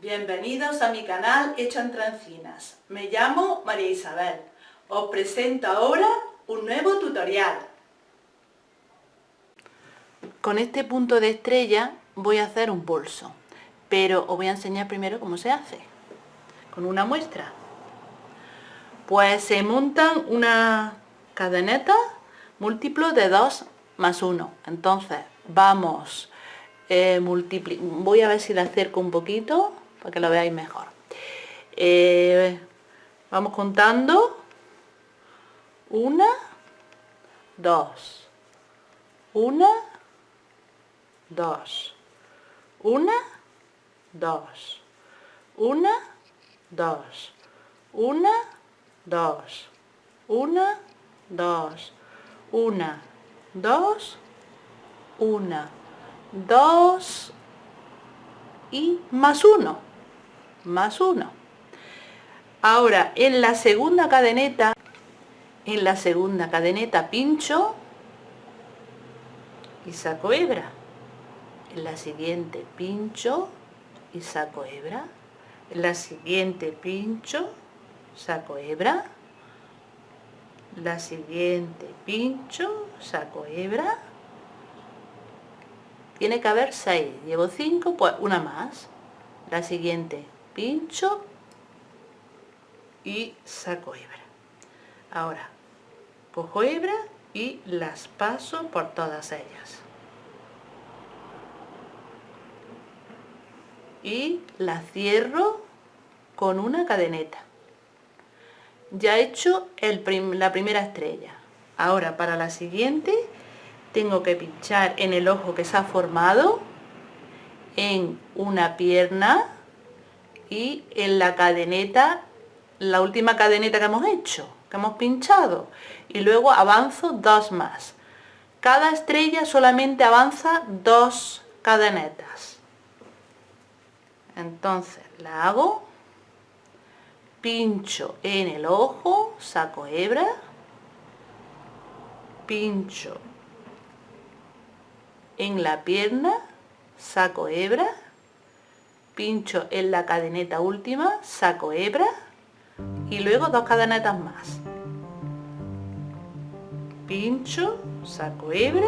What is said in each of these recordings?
Bienvenidos a mi canal Hecho entre Encinas. Me llamo María Isabel. Os presento ahora un nuevo tutorial. Con este punto de estrella voy a hacer un bolso, pero os voy a enseñar primero cómo se hace. Con una muestra. Pues se montan una cadeneta múltiplo de 2 más 1. Entonces vamos voy a ver si la acerco un poquito para que lo veáis mejor. Vamos contando 1, 2, 1, 2, 1, 2, 1, 2, 1, 2, 1, 2, 1, 2, 1, 2 y más 1, más 1. Ahora en la segunda cadeneta pincho y saco hebra. En la siguiente pincho y saco hebra. En la siguiente pincho, saco hebra. La siguiente pincho, saco hebra. Tiene que haber 6, llevo 5, pues una más. La siguiente pincho y saco hebra. Ahora cojo hebra y las paso por todas ellas. Y la cierro con una cadeneta. Ya he hecho la primera estrella. Ahora para la siguiente tengo que pinchar en el ojo que se ha formado, en una pierna y en la cadeneta, la última cadeneta que hemos hecho, que hemos pinchado, y luego avanzo 2 más. Cada estrella solamente avanza 2 cadenetas. Entonces la hago, pincho en el ojo, saco hebra, pincho en la pierna, saco hebra, pincho en la cadeneta última, saco hebra y luego 2 cadenetas más. Pincho, saco hebra,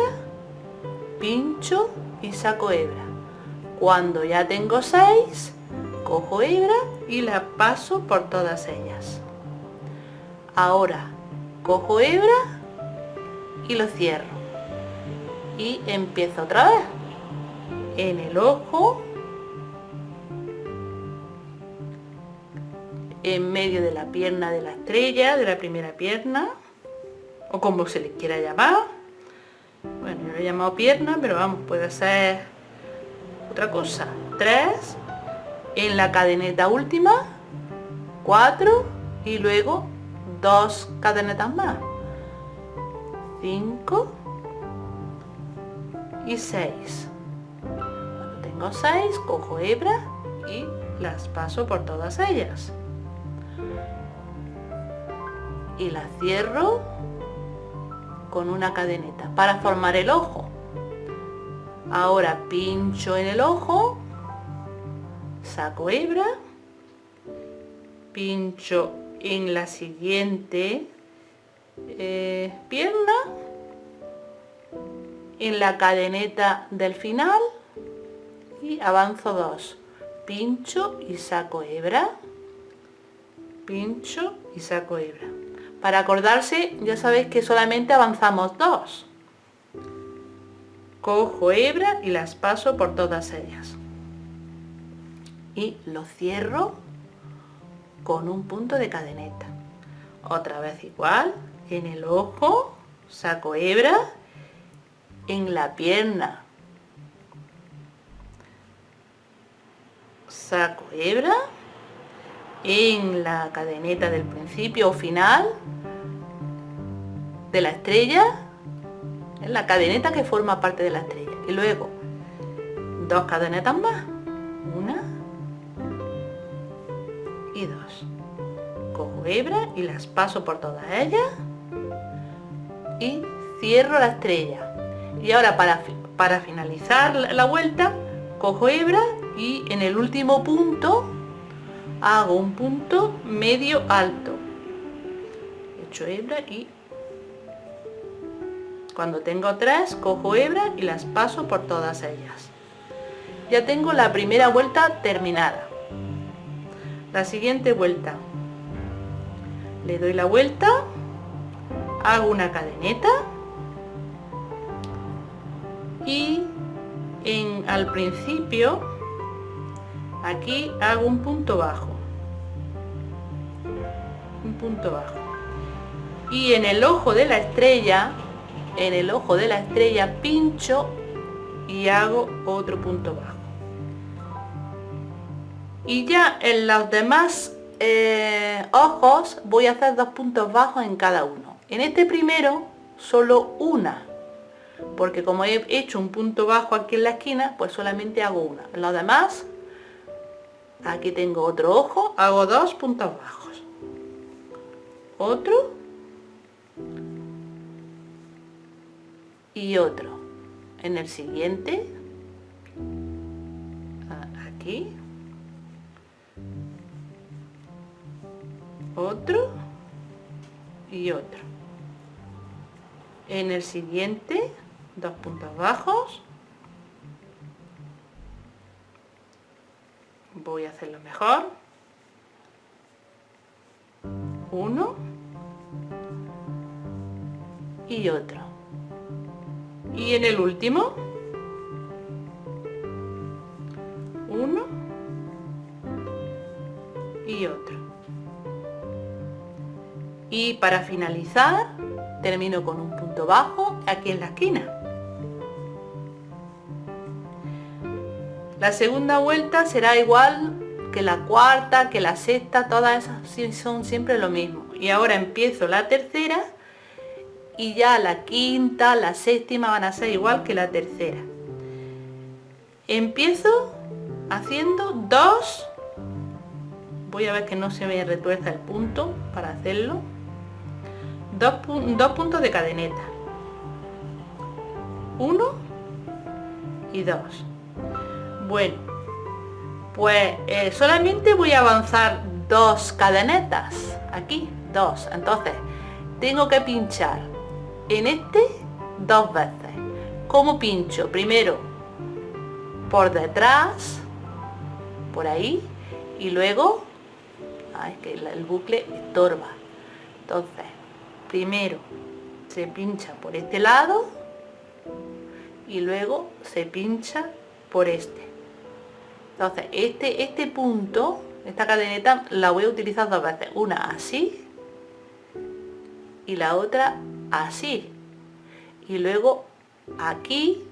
pincho y saco hebra. Cuando ya tengo 6, cojo hebra y la paso por todas ellas. Ahora cojo hebra y lo cierro. Y empiezo otra vez. En el ojo, en medio de la pierna de la estrella, de la primera pierna, o como se le quiera llamar. Bueno, yo lo he llamado pierna, pero vamos, puede ser otra cosa. 3, en la cadeneta última, 4 y luego 2 cadenetas más. 5 y 6. Cuando tengo 6, cojo hebra y las paso por todas ellas. Y las cierro con una cadeneta para formar el ojo. Ahora pincho en el ojo, saco hebra, pincho en la siguiente pierna, en la cadeneta del final y avanzo 2. Pincho y saco hebra, pincho y saco hebra. Para acordarse, ya sabéis que solamente avanzamos 2. Cojo hebra y las paso por todas ellas. Y lo cierro con un punto de cadeneta. Otra vez igual, en el ojo, saco hebra, en la pierna, saco hebra, en la cadeneta del principio o final de la estrella, en la cadeneta que forma parte de la estrella, y luego 2 cadenetas más, 1 y 2. Cojo hebra y las paso por todas ellas y cierro la estrella. Y ahora para finalizar la vuelta, cojo hebra y en el último punto hago un punto medio alto, echo hebra y cuando tengo 3 cojo hebra y las paso por todas ellas. Ya tengo la primera vuelta terminada. La siguiente vuelta, le doy la vuelta, hago una cadeneta y al principio aquí hago un punto bajo, y en el ojo de la estrella, pincho y hago otro punto bajo. Y ya en los demás ojos voy a hacer 2 puntos bajos en cada uno. En este primero solo una, porque como he hecho un punto bajo aquí en la esquina, pues solamente hago una. En los demás, aquí tengo otro ojo, hago 2 puntos bajos, otro y otro. En el siguiente, aquí, otro y otro. En el siguiente, 2 puntos bajos. Voy a hacerlo mejor. 1 y otro. Y en el último, 1 y otro. Y para finalizar termino con un punto bajo aquí en la esquina. La segunda vuelta será igual que la cuarta, que la sexta, todas esas son siempre lo mismo. Y ahora empiezo la tercera y ya la quinta, la séptima van a ser igual que la tercera. Empiezo haciendo 2, voy a ver que no se me retuerza el punto para hacerlo. 2 puntos de cadeneta, 1 y 2. Bueno, pues solamente voy a avanzar 2 cadenetas, aquí 2, entonces tengo que pinchar en este 2 veces. ¿Cómo pincho? Primero por detrás, por ahí, y luego, es que el bucle estorba, entonces primero se pincha por este lado y luego se pincha por este. Entonces este punto, esta cadeneta la voy a utilizar 2 veces, una así y la otra así, y luego aquí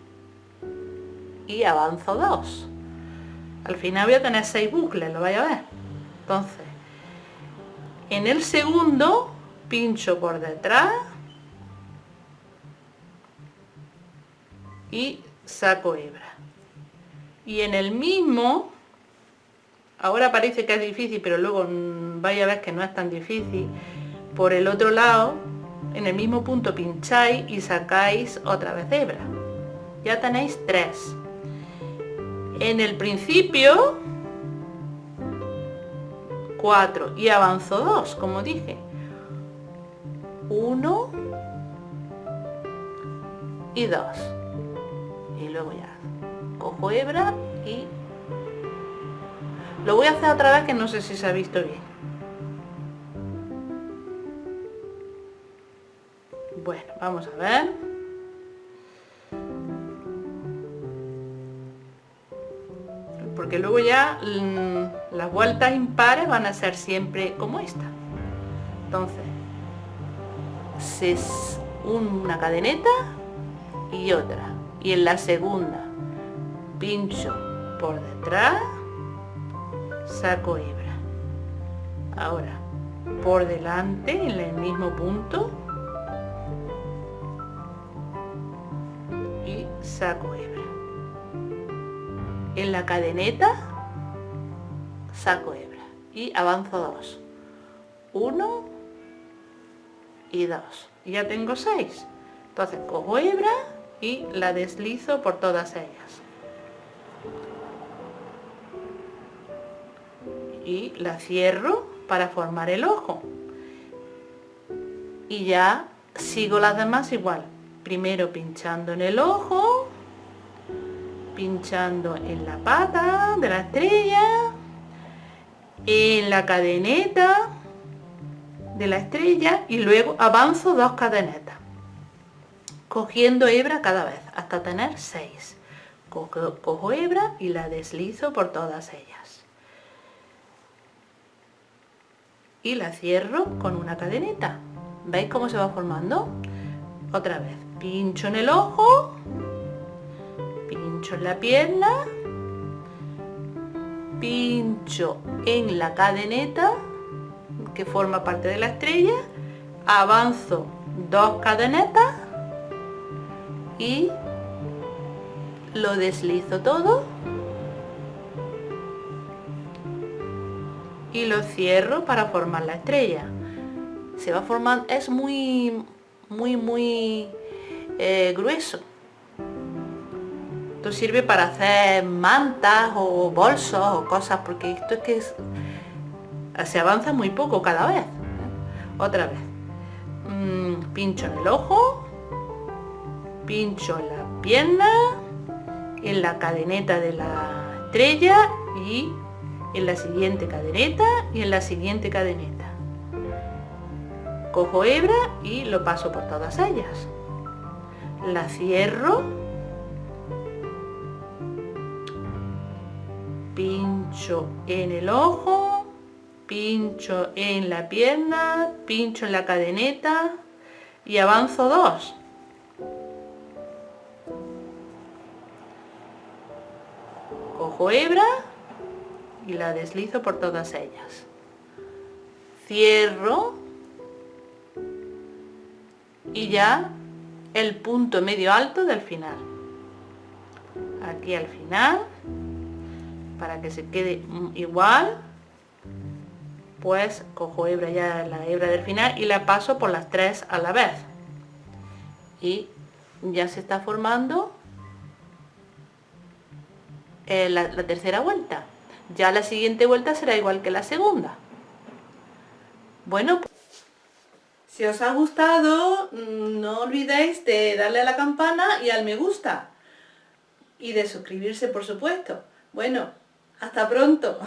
y avanzo 2. Al final voy a tener 6 bucles, lo vais a ver. Entonces en el segundo pincho por detrás y saco hebra, y en el mismo, ahora parece que es difícil, pero luego vais a ver que no es tan difícil, por el otro lado, en el mismo punto pincháis y sacáis otra vez hebra. Ya tenéis 3. En el principio 4 y avanzo 2, como dije, 1 y 2, y luego ya cojo hebra y lo voy a hacer otra vez, que no sé si se ha visto bien. Bueno, vamos a ver. Porque luego ya las vueltas impares van a ser siempre como esta. Entonces, una cadeneta y otra. Y en la segunda pincho por detrás, saco hebra. Ahora por delante en el mismo punto y saco hebra. En la cadeneta saco hebra y avanzo 2, 1 y 2, y ya tengo 6. Entonces cojo hebra y la deslizo por todas ellas. y la cierro para formar el ojo. Y ya sigo las demás igual. Primero pinchando en el ojo, pinchando en la pata de la estrella, en la cadeneta de la estrella y luego avanzo 2 cadenetas, cogiendo hebra cada vez hasta tener 6. Cojo hebra y la deslizo por todas ellas. Y la cierro con una cadeneta. ¿Veis cómo se va formando? Otra vez, pincho en el ojo, pincho en la pierna, pincho en la cadeneta que forma parte de la estrella, avanzo 2 cadenetas y lo deslizo todo y lo cierro para formar la estrella. Se va formando, es muy grueso. Esto sirve para hacer mantas o bolsos o cosas, porque esto es que se avanza muy poco cada vez. Otra vez, pincho en el ojo, pincho en la pierna, en la cadeneta de la estrella y en la siguiente cadeneta y en la siguiente cadeneta. Cojo hebra y lo paso por todas ellas. La cierro, pincho en el ojo, pincho en la pierna, pincho en la cadeneta y avanzo 2. Cojo hebra y la deslizo por todas ellas. Cierro y ya el punto medio alto del final. Aquí al final, para que se quede igual, pues cojo hebra, ya la hebra del final, y la paso por las 3 a la vez. Y ya se está formando la tercera vuelta. Ya la siguiente vuelta será igual que la segunda. Bueno, si os ha gustado, no olvidéis de darle a la campana y al me gusta. Y de suscribirse, por supuesto. Bueno, hasta pronto.